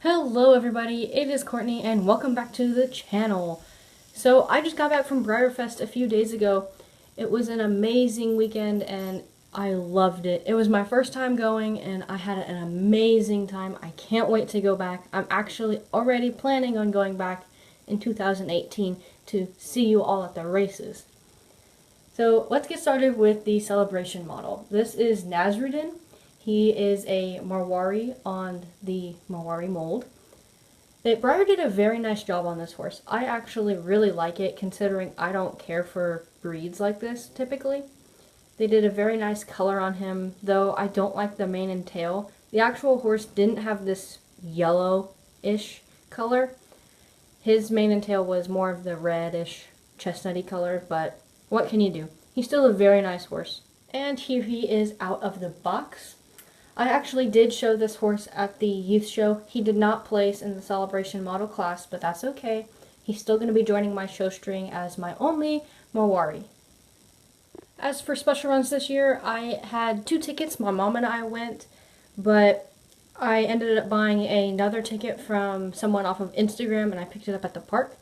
Hello everybody, it is Courtney and welcome back to the channel. So I just got back from Breyerfest a few days ago. It was an amazing weekend and I loved it. It was my first time going and I had an amazing time. I can't wait to go back. I'm actually already planning on going back in 2018 to see you all at the races. So let's get started with the celebration model. This is Nasruddin. He is a Marwari on the Marwari mold. Breyer did a very nice job on this horse. I actually really like it considering I don't care for breeds like this typically. They did a very nice color on him, though I don't like the mane and tail. The actual horse didn't have this yellow-ish color. His mane and tail was more of the reddish, chestnutty color, but what can you do? He's still a very nice horse. And here he is out of the box. I actually did show this horse at the youth show. He did not place in the celebration model class, but that's okay. He's still going to be joining my show string as my only Marwari. As for special runs this year, I had 2 tickets. My mom and I went, but I ended up buying another ticket from someone off of Instagram, and I picked it up at the park.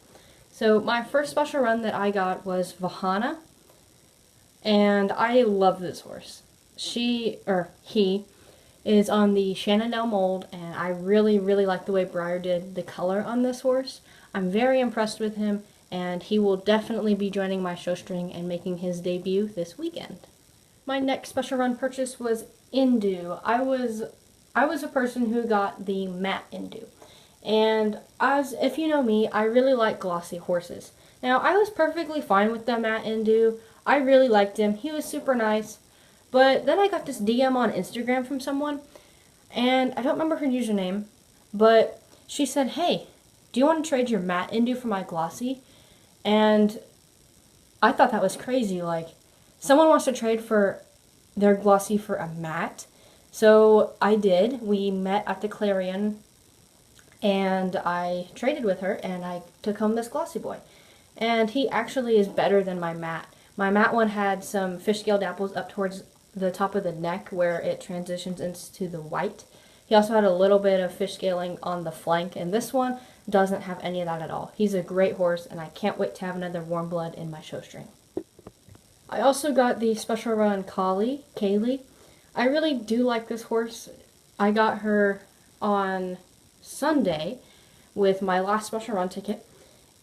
So my first special run that I got was Vahana, and I love this horse. He is on the Shenandoah mold, and I really like the way Breyer did the color on this horse. I'm very impressed with him, and he will definitely be joining my show string and making his debut this weekend. My next special run purchase was Indu. I was a person who got the matte Indu, and if you know me, I really like glossy horses. Now, I was perfectly fine with the matte Indu. I really liked him. He was super nice. But then I got this DM on Instagram from someone, and I don't remember her username, but she said, "Hey, do you want to trade your matte Indu for my glossy?" And I thought that was crazy. Like, someone wants to trade for their glossy for a matte. So I did. We met at the Clarion, and I traded with her, and I took home this glossy boy. And he actually is better than my matte. My matte one had some fish scale dapples up towards the top of the neck where it transitions into the white. He also had a little bit of fish scaling on the flank, and this one doesn't have any of that at all. He's a great horse, and I can't wait to have another warm blood in my show string. I also got the special run Kaylee. I really do like this horse. I got her on Sunday with my last special run ticket,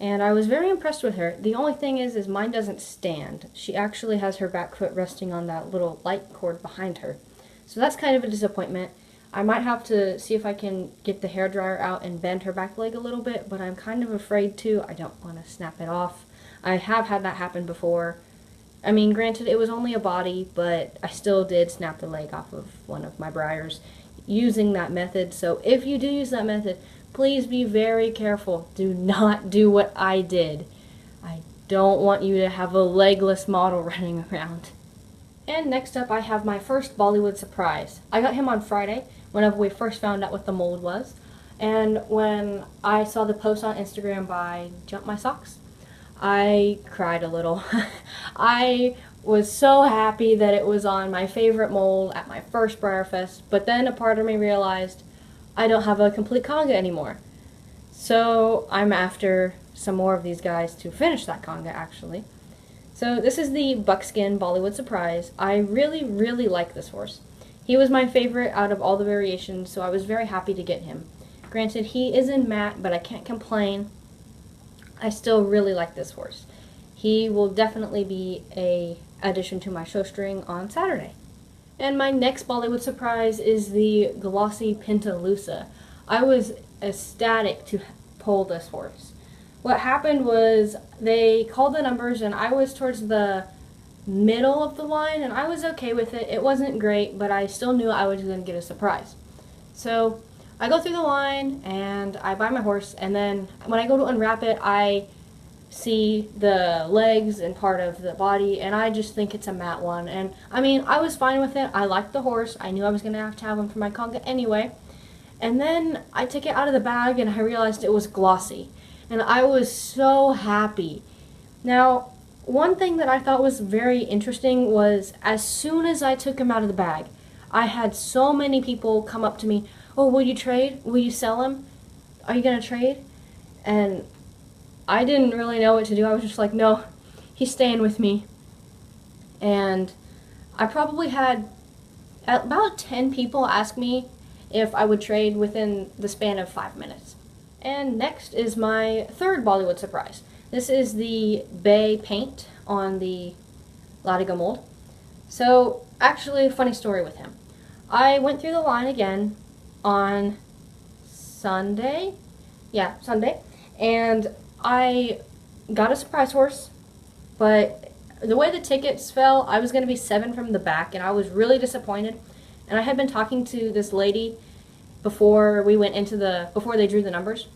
and I was very impressed with her. The only thing is mine doesn't stand. She actually has her back foot resting on that little light cord behind her. So that's kind of a disappointment. I might have to see if I can get the hairdryer out and bend her back leg a little bit, but I'm kind of afraid to. I don't want to snap it off. I have had that happen before. I mean, granted, it was only a body, but I still did snap the leg off of one of my Breyers using that method. So if you do use that method, please be very careful. Do not do what I did. I don't want you to have a legless model running around. And next up, I have my first Bollywood surprise. I got him on Friday, whenever we first found out what the mold was. And when I saw the post on Instagram by Jump My Socks, I cried a little. I was so happy that it was on my favorite mold at my first Breyerfest, but then a part of me realized I don't have a complete conga anymore. So I'm after some more of these guys to finish that conga, actually. So this is the Buckskin Bollywood Surprise. I really like this horse. He was my favorite out of all the variations, so I was very happy to get him. Granted, he is in matte, but I can't complain. I still really like this horse. He will definitely be an addition to my show string on Saturday. And my next Bollywood surprise is the glossy Pintalusa. I was ecstatic to pull this horse. What happened was they called the numbers and I was towards the middle of the line and I was okay with it. It wasn't great, but I still knew I was going to get a surprise. So I go through the line and I buy my horse, and then when I go to unwrap it, I see the legs and part of the body, and I just think it's a matte one. And I mean, I was fine with it. I liked the horse. I knew I was going to have him for my conga anyway. And then I took it out of the bag and I realized it was glossy, and I was so happy. Now, one thing that I thought was very interesting was as soon as I took him out of the bag, I had so many people come up to me, "Oh, will you trade? Will you sell him?" are you going to trade? And I didn't really know what to do. I was just like, no, he's staying with me. And I probably had about 10 people ask me if I would trade within the span of 5 minutes. And next is my third Bollywood surprise. This is the Bay paint on the Latigo mold. So, actually, a funny story with him. I went through the line again on Sunday. Yeah, Sunday. And I got a surprise horse, but the way the tickets fell, I was going to be 7 from the back, and I was really disappointed. And I had been talking to this lady before we went into before they drew the numbers,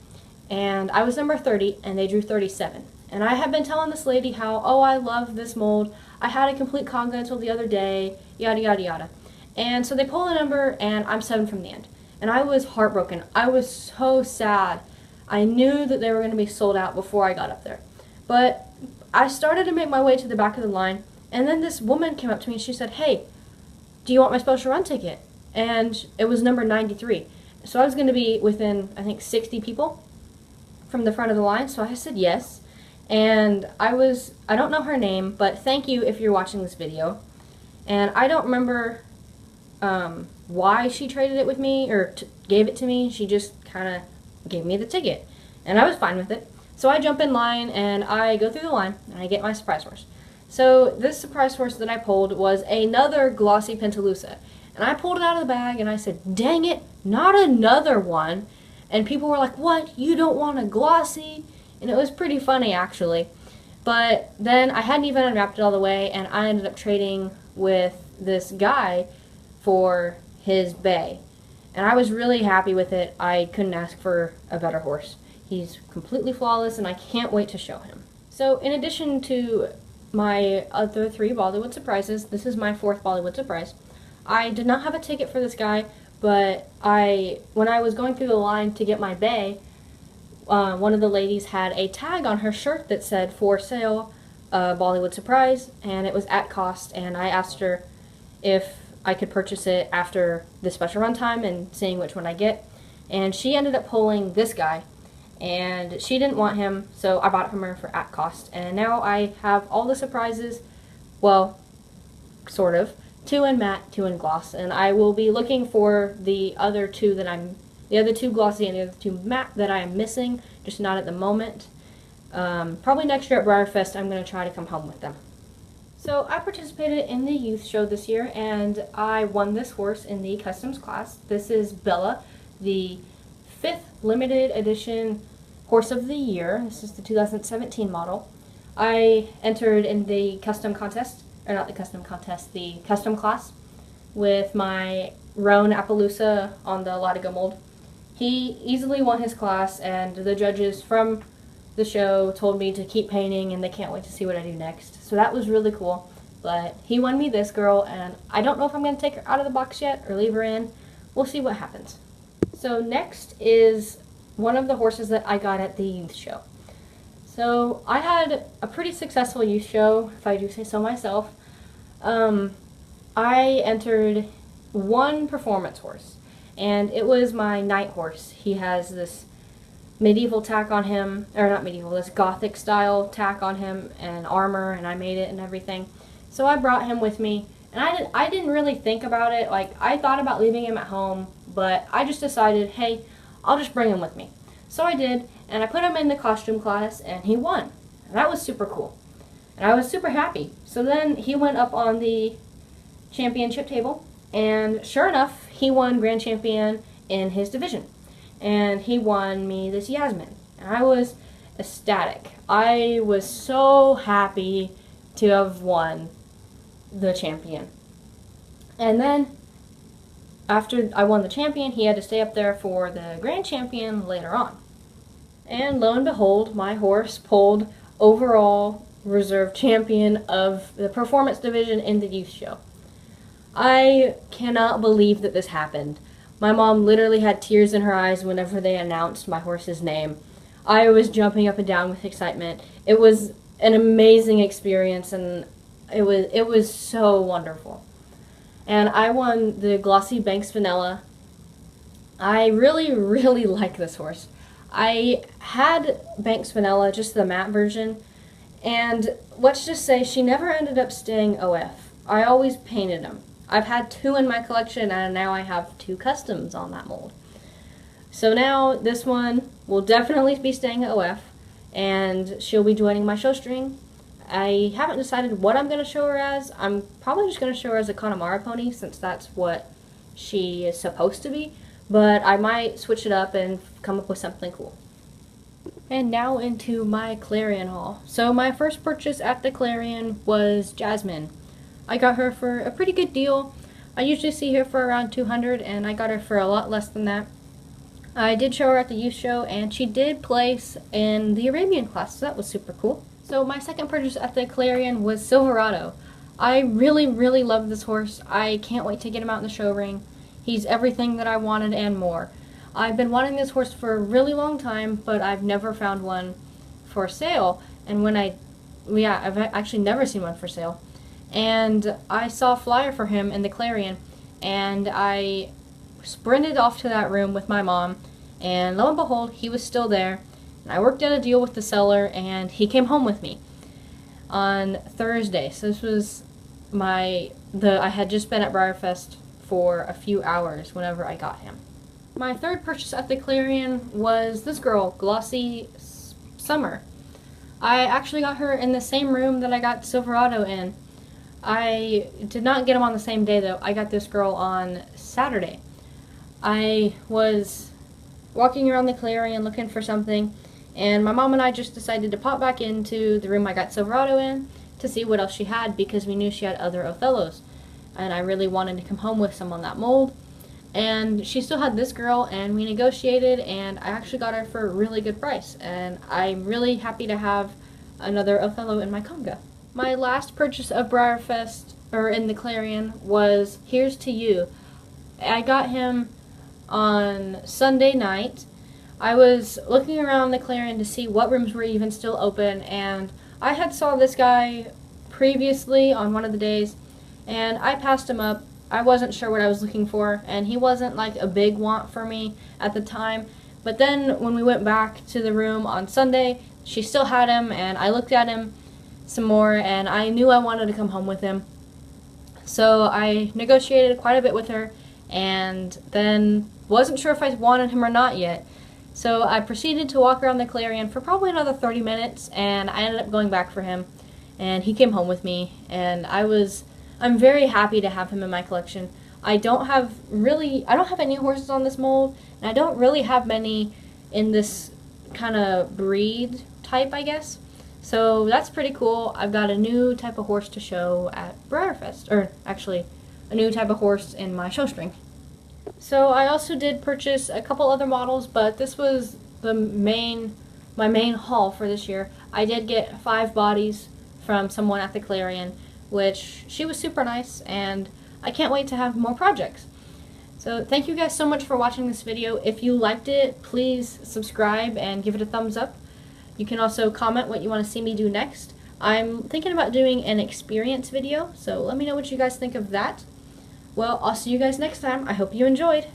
and I was number 30, and they drew 37. And I had been telling this lady how, oh, I love this mold. I had a complete conga until the other day, yada, yada, yada. And so they pull the number, and I'm 7 from the end. And I was heartbroken. I was so sad. I knew that they were going to be sold out before I got up there. But I started to make my way to the back of the line, and then this woman came up to me and she said, hey, do you want my special run ticket? And it was number 93. So I was going to be within, I think, 60 people from the front of the line, so I said yes. And I don't know her name, but thank you if you're watching this video. And I don't remember why she traded it with me, or gave it to me. She just kind of gave me the ticket, and I was fine with it. So I jump in line, and I go through the line, and I get my surprise horse. So this surprise horse that I pulled was another glossy Pentaloosa. And I pulled it out of the bag, and I said, dang it, not another one. And people were like, what, you don't want a glossy? And it was pretty funny, actually. But then I hadn't even unwrapped it all the way, and I ended up trading with this guy for his bay. And I was really happy with it. I couldn't ask for a better horse. He's completely flawless, and I can't wait to show him. So in addition to my other 3 Bollywood surprises, this is my 4th Bollywood surprise. I did not have a ticket for this guy, but when I was going through the line to get my bay, one of the ladies had a tag on her shirt that said, for sale, Bollywood surprise, and it was at cost, and I asked her if I could purchase it after the special run time and seeing which one I get. And she ended up pulling this guy, and she didn't want him, so I bought it from her for at cost. And now I have all the surprises, well, sort of, 2 in matte, 2 in gloss, and I will be looking for the other 2 glossy and the other 2 matte that I am missing, just not at the moment. Probably next year at Breyerfest, I'm going to try to come home with them. So I participated in the youth show this year, and I won this horse in the customs class. This is Bella, the 5th limited edition horse of the year. This is the 2017 model. I entered in the custom contest, or not the custom contest, the custom class with my Roan Appaloosa on the Latigo mold. He easily won his class, and the judges from the show told me to keep painting, and they can't wait to see what I do next. So that was really cool. But he won me this girl, and I don't know if I'm going to take her out of the box yet or leave her in. We'll see what happens. So next is one of the horses that I got at the youth show. So I had a pretty successful youth show, if I do say so myself. I entered 1 performance horse, and it was my night horse. He has this medieval tack on him, or not medieval, this gothic style tack on him and armor, and I made it and everything. So I brought him with me, and I didn't really think about it. Like, I thought about leaving him at home, but I just decided, hey, I'll just bring him with me. So I did, and I put him in the costume class, and he won. And that was super cool. And I was super happy. So then he went up on the championship table, and sure enough, he won grand champion in his division. And he won me this Yasmin. And I was ecstatic. I was so happy to have won the champion. And then, after I won the champion, he had to stay up there for the grand champion later on. And lo and behold, my horse pulled overall reserve champion of the performance division in the youth show. I cannot believe that this happened. My mom literally had tears in her eyes whenever they announced my horse's name. I was jumping up and down with excitement. It was an amazing experience, and it was so wonderful. And I won the Glossy Banks Vanilla. I really, really like this horse. I had Banks Vanilla, just the matte version, and let's just say she never ended up staying OF. I always painted them. I've had 2 in my collection, and now I have 2 customs on that mold. So now this one will definitely be staying OF, and she'll be joining my show string. I haven't decided what I'm going to show her as. I'm probably just going to show her as a Connemara pony, since that's what she is supposed to be. But I might switch it up and come up with something cool. And now into my Clarion haul. So my first purchase at the Clarion was Jasmine. I got her for a pretty good deal. I usually see her for around $200, and I got her for a lot less than that. I did show her at the youth show, and she did place in the Arabian class, so that was super cool. So my second purchase at the Clarion was Silverado. I really, really love this horse. I can't wait to get him out in the show ring. He's everything that I wanted and more. I've been wanting this horse for a really long time, but I've never found one for sale. And I've actually never seen one for sale. And I saw a flyer for him in the Clarion, and I sprinted off to that room with my mom, and lo and behold, he was still there. And I worked out a deal with the seller, and he came home with me on Thursday. So this was I had just been at Breyerfest for a few hours whenever I got him. My third purchase at the Clarion was this girl, Glossy Summer. I actually got her in the same room that I got Silverado in. I did not get him on the same day though. I got this girl on Saturday. I was walking around the Clarion looking for something, and my mom and I just decided to pop back into the room I got Silverado in to see what else she had, because we knew she had other Othellos. And I really wanted to come home with some on that mold. And she still had this girl, and we negotiated, and I actually got her for a really good price. And I'm really happy to have another Othello in my conga. My last purchase of Breyerfest, or in the Clarion, was Here's to You. I got him on Sunday night. I was looking around the Clarion to see what rooms were even still open, and I had saw this guy previously on one of the days, and I passed him up. I wasn't sure what I was looking for, and he wasn't like a big want for me at the time. But then when we went back to the room on Sunday, she still had him, and I looked at him some more, and I knew I wanted to come home with him. So I negotiated quite a bit with her, and then wasn't sure if I wanted him or not yet. So I proceeded to walk around the Clarion for probably another 30 minutes, and I ended up going back for him, and he came home with me, and I'm very happy to have him in my collection. I don't have any horses on this mold, and I don't really have many in this kind of breed type, I guess. So that's pretty cool. I've got a new type of horse to show at Breyerfest, or actually a new type of horse in my show string. So I also did purchase a couple other models, but this was my main haul for this year. I did get 5 bodies from someone at the Clarion, which she was super nice, and I can't wait to have more projects. So thank you guys so much for watching this video. If you liked it, please subscribe and give it a thumbs up. You can also comment what you want to see me do next. I'm thinking about doing an experience video, so let me know what you guys think of that. Well, I'll see you guys next time. I hope you enjoyed.